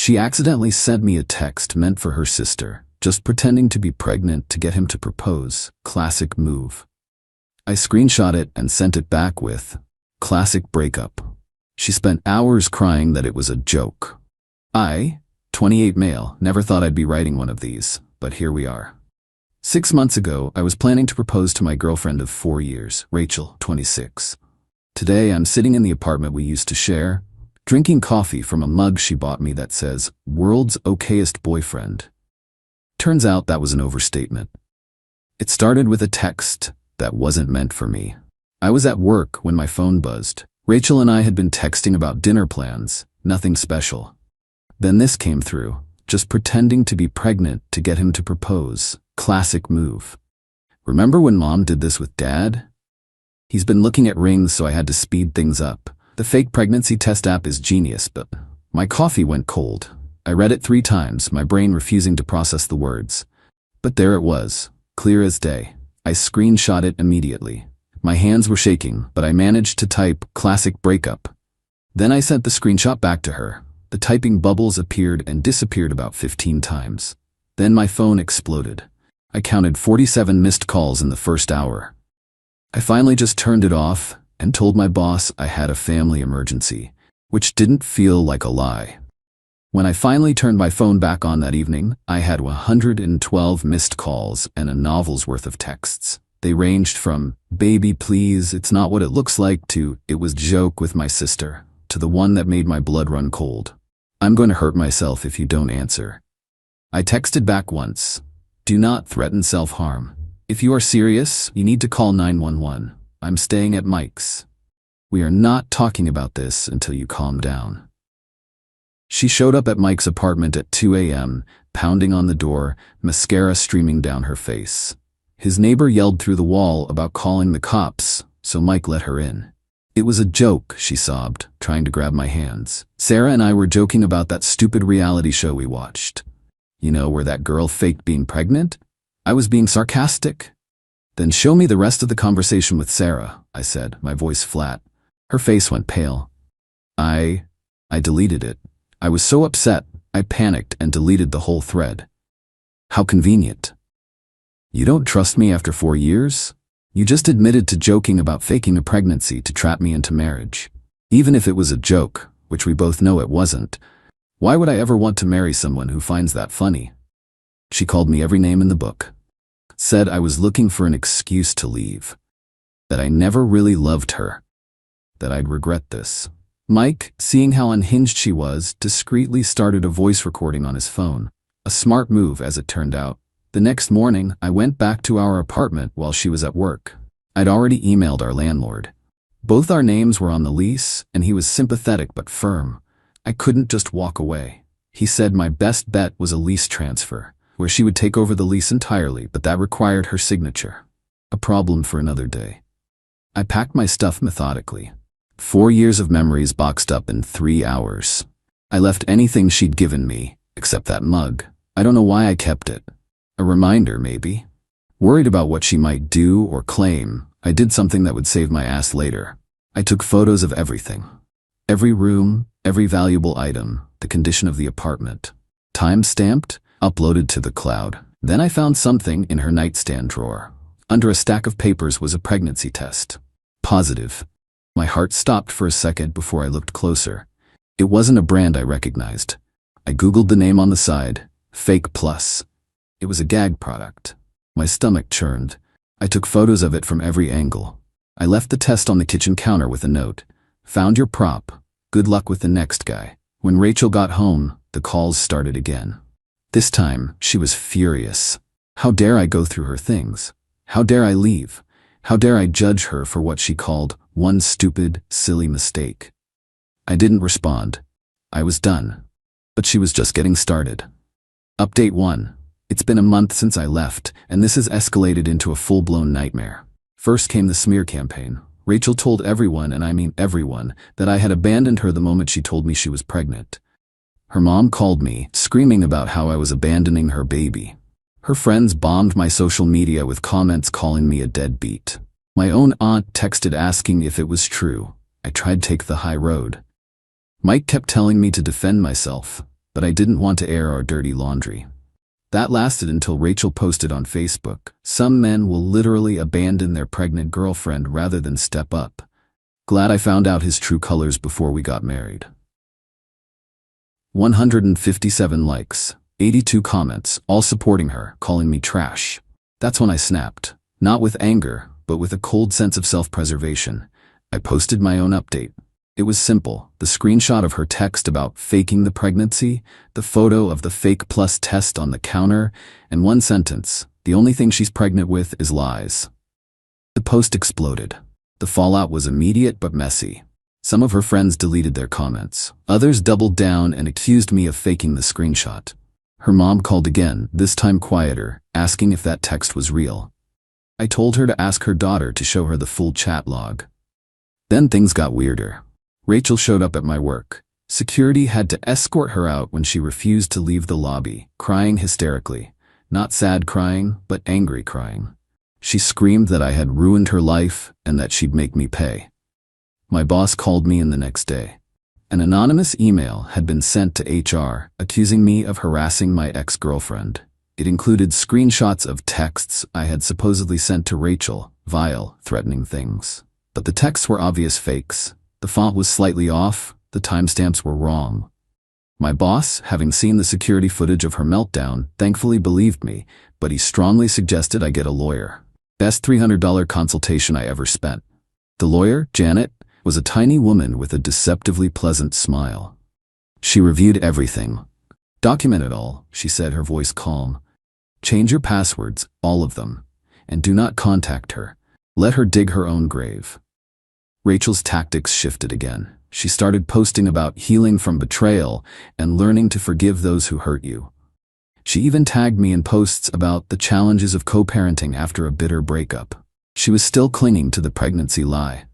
She accidentally sent me a text meant for her sister, just pretending to be pregnant to get him to propose. Classic move. I screenshot it and sent it back with, "Classic breakup." She spent hours crying that it was a joke. I, 28 male, never thought I'd be writing one of these, but here we are. 6 months ago, I was planning to propose to my girlfriend of 4 years, Rachel, 26. Today, I'm sitting in the apartment we used to share, drinking coffee from a mug she bought me that says, "World's okayest boyfriend." Turns out that was an overstatement. It started with a text that wasn't meant for me. I was at work when my phone buzzed. Rachel and I had been texting about dinner plans, nothing special. Then this came through, just pretending to be pregnant to get him to propose. Classic move. Remember when Mom did this with Dad? He's been looking at rings, so I had to speed things up. The fake pregnancy test app is genius, but my coffee went cold. I read it 3 times, my brain refusing to process the words. But there it was, clear as day. I screenshot it immediately. My hands were shaking, but I managed to type "classic breakup." Then I sent the screenshot back to her. The typing bubbles appeared and disappeared about 15 times. Then my phone exploded. I counted 47 missed calls in the first hour. I finally just turned it off and told my boss I had a family emergency, which didn't feel like a lie. When I finally turned my phone back on that evening, I had 112 missed calls and a novel's worth of texts. They ranged from, "Baby, please, it's not what it looks like," to "It was joke with my sister," to the one that made my blood run cold. "I'm going to hurt myself if you don't answer." I texted back once, "Do not threaten self-harm. If you are serious, you need to call 911. I'm staying at Mike's. We are not talking about this until you calm down." She showed up at Mike's apartment at 2 a.m., pounding on the door, mascara streaming down her face. His neighbor yelled through the wall about calling the cops, so Mike let her in. "It was a joke," she sobbed, trying to grab my hands. "Sarah and I were joking about that stupid reality show we watched. You know, where that girl faked being pregnant? I was being sarcastic." "Then show me the rest of the conversation with Sarah," I said, my voice flat. Her face went pale. I deleted it. I was so upset, I panicked and deleted the whole thread. How convenient. "You don't trust me after 4 years? You just admitted to joking about faking a pregnancy to trap me into marriage. Even if it was a joke, which we both know it wasn't, why would I ever want to marry someone who finds that funny?" She called me every name in the book. Said I was looking for an excuse to leave. That I never really loved her. That I'd regret this. Mike, seeing how unhinged she was, discreetly started a voice recording on his phone. A smart move, as it turned out. The next morning, I went back to our apartment while she was at work. I'd already emailed our landlord. Both our names were on the lease, and he was sympathetic but firm. I couldn't just walk away. He said my best bet was a lease transfer, where she would take over the lease entirely, but that required her signature. A problem for another day. I packed my stuff methodically. 4 years of memories boxed up in 3 hours. I left anything she'd given me, except that mug. I don't know why I kept it. A reminder, maybe. Worried about what she might do or claim, I did something that would save my ass later. I took photos of everything. Every room, every valuable item, the condition of the apartment. Time-stamped, uploaded to the cloud. Then I found something in her nightstand drawer. Under a stack of papers was a pregnancy test. Positive. My heart stopped for a second before I looked closer. It wasn't a brand I recognized. I Googled the name on the side, Fake Plus. It was a gag product. My stomach churned. I took photos of it from every angle. I left the test on the kitchen counter with a note. "Found your prop. Good luck with the next guy." When Rachel got home, the calls started again. This time, she was furious. How dare I go through her things? How dare I leave? How dare I judge her for what she called one stupid, silly mistake? I didn't respond. I was done. But she was just getting started. Update 1. It's been a month since I left, and this has escalated into a full-blown nightmare. First came the smear campaign. Rachel told everyone, and I mean everyone, that I had abandoned her the moment she told me she was pregnant. Her mom called me, screaming about how I was abandoning her baby. Her friends bombed my social media with comments calling me a deadbeat. My own aunt texted asking if it was true. I tried to take the high road. Mike kept telling me to defend myself. but I didn't want to air our dirty laundry. That lasted until Rachel posted on Facebook, "Some men will literally abandon their pregnant girlfriend rather than step up. Glad I found out his true colors before we got married." 157 likes, 82 comments, all supporting her, calling me trash. That's when I snapped. Not with anger, but with a cold sense of self-preservation. I posted my own update. It was simple: the screenshot of her text about faking the pregnancy, the photo of the fake plus test on the counter, and one sentence: "The only thing she's pregnant with is lies." The post exploded. The fallout was immediate but messy. Some of her friends deleted their comments. Others doubled down and accused me of faking the screenshot. Her mom called again, this time quieter, asking if that text was real. I told her to ask her daughter to show her the full chat log. Then things got weirder. Rachel showed up at my work. Security had to escort her out when she refused to leave the lobby, crying hysterically. Not sad crying, but angry crying. She screamed that I had ruined her life and that she'd make me pay. My boss called me in the next day. An anonymous email had been sent to HR accusing me of harassing my ex-girlfriend. It included screenshots of texts I had supposedly sent to Rachel, vile, threatening things. But the texts were obvious fakes. The font was slightly off, the timestamps were wrong. My boss, having seen the security footage of her meltdown, thankfully believed me, but he strongly suggested I get a lawyer. Best $300 consultation I ever spent. The lawyer, Janet, was a tiny woman with a deceptively pleasant smile. She reviewed everything. "Document it all," she said, her voice calm. "Change your passwords, all of them. And do not contact her. Let her dig her own grave." Rachel's tactics shifted again. She started posting about healing from betrayal and learning to forgive those who hurt you. She even tagged me in posts about the challenges of co-parenting after a bitter breakup. She was still clinging to the pregnancy lie.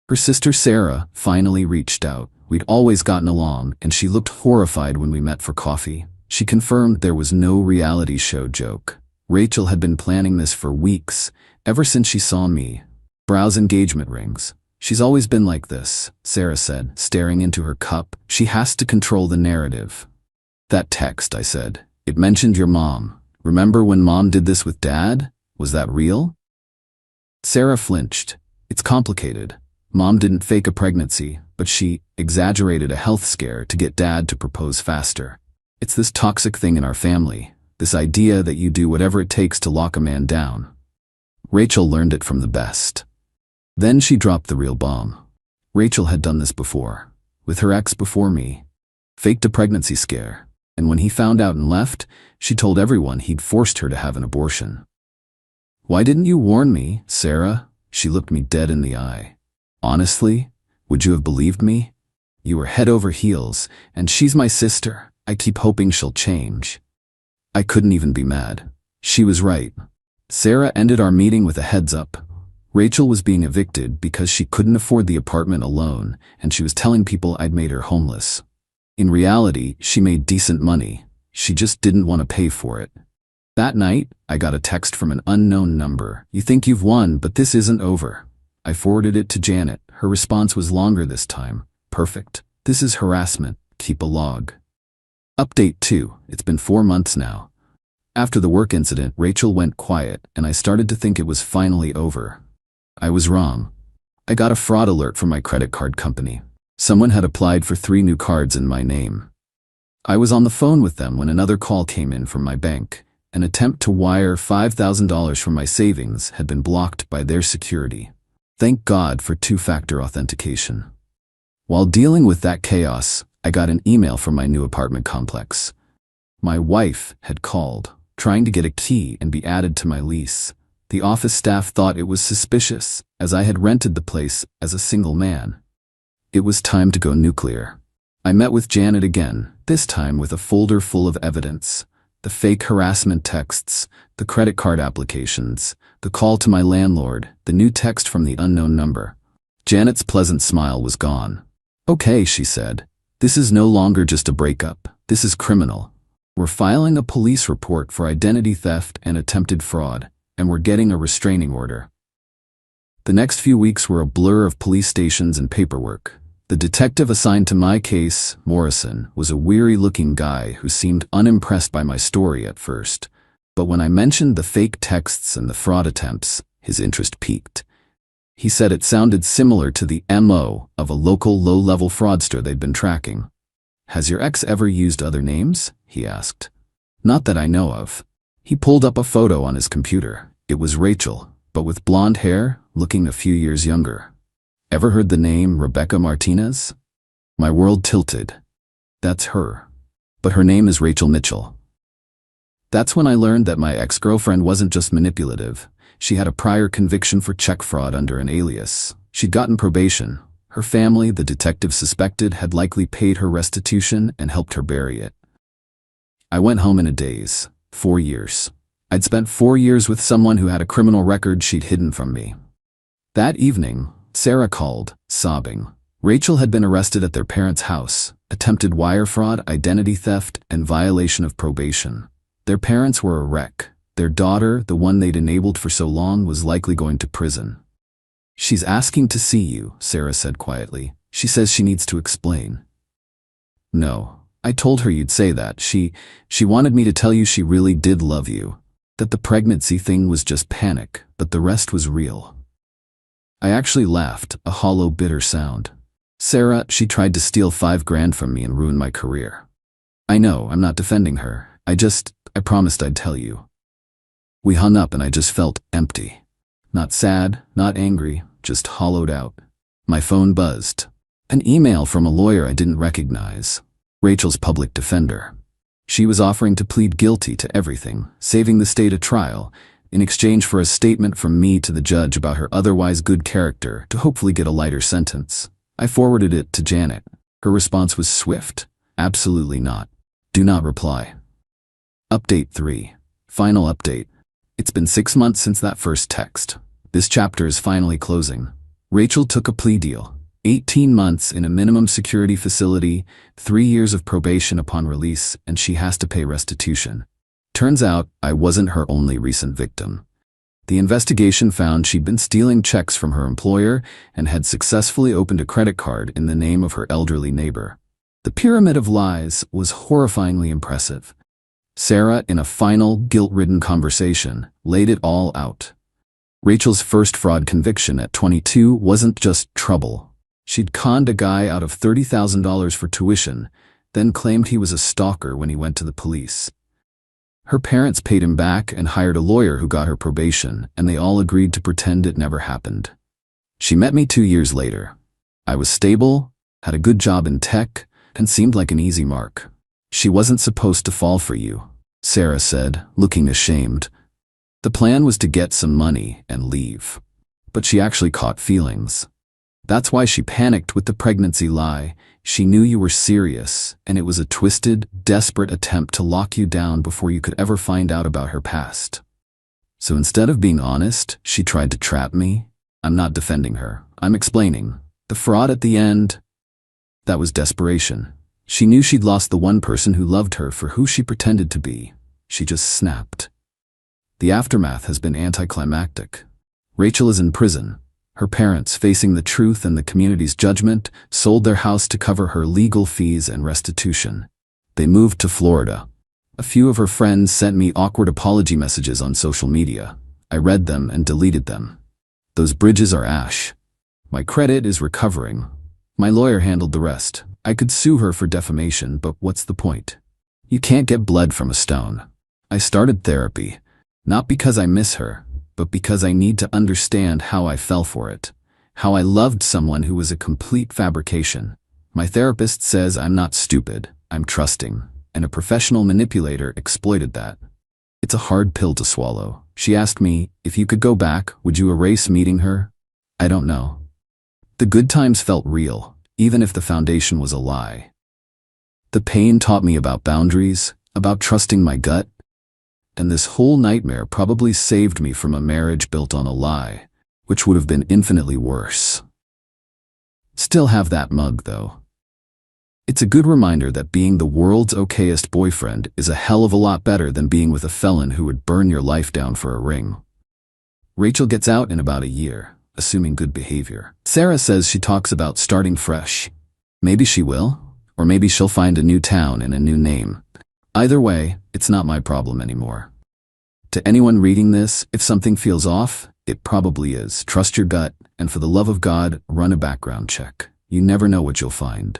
Her sister Sarah finally reached out. We'd always gotten along, and she looked horrified when we met for coffee. She confirmed there was no reality show joke. Rachel had been planning this for weeks, ever since she saw me browse engagement rings. "She's always been like this," Sarah said, staring into her cup. "She has to control the narrative." "That text," I said, "it mentioned your mom. Remember when Mom did this with Dad? Was that real?" Sarah flinched. "It's complicated. Mom didn't fake a pregnancy, but she exaggerated a health scare to get Dad to propose faster. It's this toxic thing in our family, this idea that you do whatever it takes to lock a man down. Rachel learned it from the best." Then she dropped the real bomb. Rachel had done this before, with her ex before me. Faked a pregnancy scare, and when he found out and left, she told everyone he'd forced her to have an abortion. "Why didn't you warn me, Sarah?" She looked me dead in the eye. "Honestly, would you have believed me? You were head over heels, and she's my sister. I keep hoping she'll change." I couldn't even be mad. She was right. Sarah ended our meeting with a heads up. Rachel was being evicted because she couldn't afford the apartment alone, and she was telling people I'd made her homeless. In reality, she made decent money. She just didn't want to pay for it. That night, I got a text from an unknown number. "You think you've won, but this isn't over." I forwarded it to Janet. Her response was longer this time. "Perfect. This is harassment. Keep a log." Update 2. It's been 4 months now. After the work incident, Rachel went quiet, and I started to think it was finally over. I was wrong. I got a fraud alert from my credit card company. Someone had applied for 3 new cards in my name. I was on the phone with them when another call came in from my bank. An attempt to wire $5,000 from my savings had been blocked by their security. Thank God for 2-factor authentication. While dealing with that chaos, I got an email from my new apartment complex. My wife had called, trying to get a key and be added to my lease. The office staff thought it was suspicious, as I had rented the place as a single man. It was time to go nuclear. I met with Janet again, this time with a folder full of evidence. The fake harassment texts, the credit card applications, the call to my landlord, the new text from the unknown number. Janet's pleasant smile was gone. "Okay," she said. "This is no longer just a breakup. This is criminal. We're filing a police report for identity theft and attempted fraud, and we're getting a restraining order." The next few weeks were a blur of police stations and paperwork. The detective assigned to my case, Morrison, was a weary-looking guy who seemed unimpressed by my story at first. But when I mentioned the fake texts and the fraud attempts, his interest peaked. He said it sounded similar to the MO of a local low-level fraudster they'd been tracking. "Has your ex ever used other names?" he asked. "Not that I know of." He pulled up a photo on his computer. It was Rachel, but with blonde hair, looking a few years younger. "Ever heard the name Rebecca Martinez?" My world tilted. That's her. But her name is Rachel Mitchell. That's when I learned that my ex-girlfriend wasn't just manipulative. She had a prior conviction for check fraud under an alias. She'd gotten probation. Her family, the detective suspected, had likely paid her restitution and helped her bury it. I went home in a daze. 4 years. I'd spent 4 years with someone who had a criminal record she'd hidden from me. That evening, Sarah called, sobbing. Rachel had been arrested at their parents' house, attempted wire fraud, identity theft, and violation of probation. Their parents were a wreck. Their daughter, the one they'd enabled for so long, was likely going to prison. "She's asking to see you," Sarah said quietly. "She says she needs to explain." "No. I told her you'd say that. She wanted me to tell you she really did love you. That the pregnancy thing was just panic, but the rest was real." I actually laughed, a hollow, bitter sound. "Sarah, she tried to steal $5,000 from me and ruin my career." "I know, I'm not defending her. I promised I'd tell you." We hung up and I just felt empty. Not sad, not angry, just hollowed out. My phone buzzed. An email from a lawyer I didn't recognize. Rachel's public defender. She was offering to plead guilty to everything, saving the state a trial, in exchange for a statement from me to the judge about her otherwise good character to hopefully get a lighter sentence. I forwarded it to Janet. Her response was swift. "Absolutely not. Do not reply." Update 3. Final update. It's been 6 months since that first text. This chapter is finally closing. Rachel took a plea deal. 18 months in a minimum security facility, 3 years of probation upon release, and she has to pay restitution. Turns out, I wasn't her only recent victim. The investigation found she'd been stealing checks from her employer and had successfully opened a credit card in the name of her elderly neighbor. The pyramid of lies was horrifyingly impressive. Sarah, in a final, guilt-ridden conversation, laid it all out. Rachel's first fraud conviction at 22 wasn't just trouble. She'd conned a guy out of $30,000 for tuition, then claimed he was a stalker when he went to the police. Her parents paid him back and hired a lawyer who got her probation, and they all agreed to pretend it never happened. She met me 2 years later. I was stable, had a good job in tech, and seemed like an easy mark. "She wasn't supposed to fall for you," Sarah said, looking ashamed. "The plan was to get some money and leave. But she actually caught feelings. That's why she panicked with the pregnancy lie. She knew you were serious, and it was a twisted, desperate attempt to lock you down before you could ever find out about her past. So instead of being honest, she tried to trap me. I'm not defending her. I'm explaining. The fraud at the end, that was desperation. She knew she'd lost the one person who loved her for who she pretended to be. She just snapped. The aftermath has been anticlimactic. Rachel is in prison. Her parents, facing the truth and the community's judgment, sold their house to cover her legal fees and restitution. They moved to Florida. A few of her friends sent me awkward apology messages on social media. I read them and deleted them. Those bridges are ash. My credit is recovering. My lawyer handled the rest. I could sue her for defamation, but what's the point? You can't get blood from a stone. I started therapy, not because I miss her, but because I need to understand how I fell for it, how I loved someone who was a complete fabrication. My therapist says I'm not stupid, I'm trusting, and a professional manipulator exploited that. It's a hard pill to swallow. She asked me, if you could go back, would you erase meeting her? I don't know. The good times felt real, even if the foundation was a lie. The pain taught me about boundaries, about trusting my gut, and this whole nightmare probably saved me from a marriage built on a lie, which would have been infinitely worse. Still have that mug, though. It's a good reminder that being the world's okayest boyfriend is a hell of a lot better than being with a felon who would burn your life down for a ring. Rachel gets out in about a year. assuming good behavior. Sarah says she talks about starting fresh. Maybe she will, or maybe she'll find a new town and a new name. Either way, it's not my problem anymore. To anyone reading this, if something feels off, it probably is. Trust your gut, and for the love of God, run a background check. You never know what you'll find.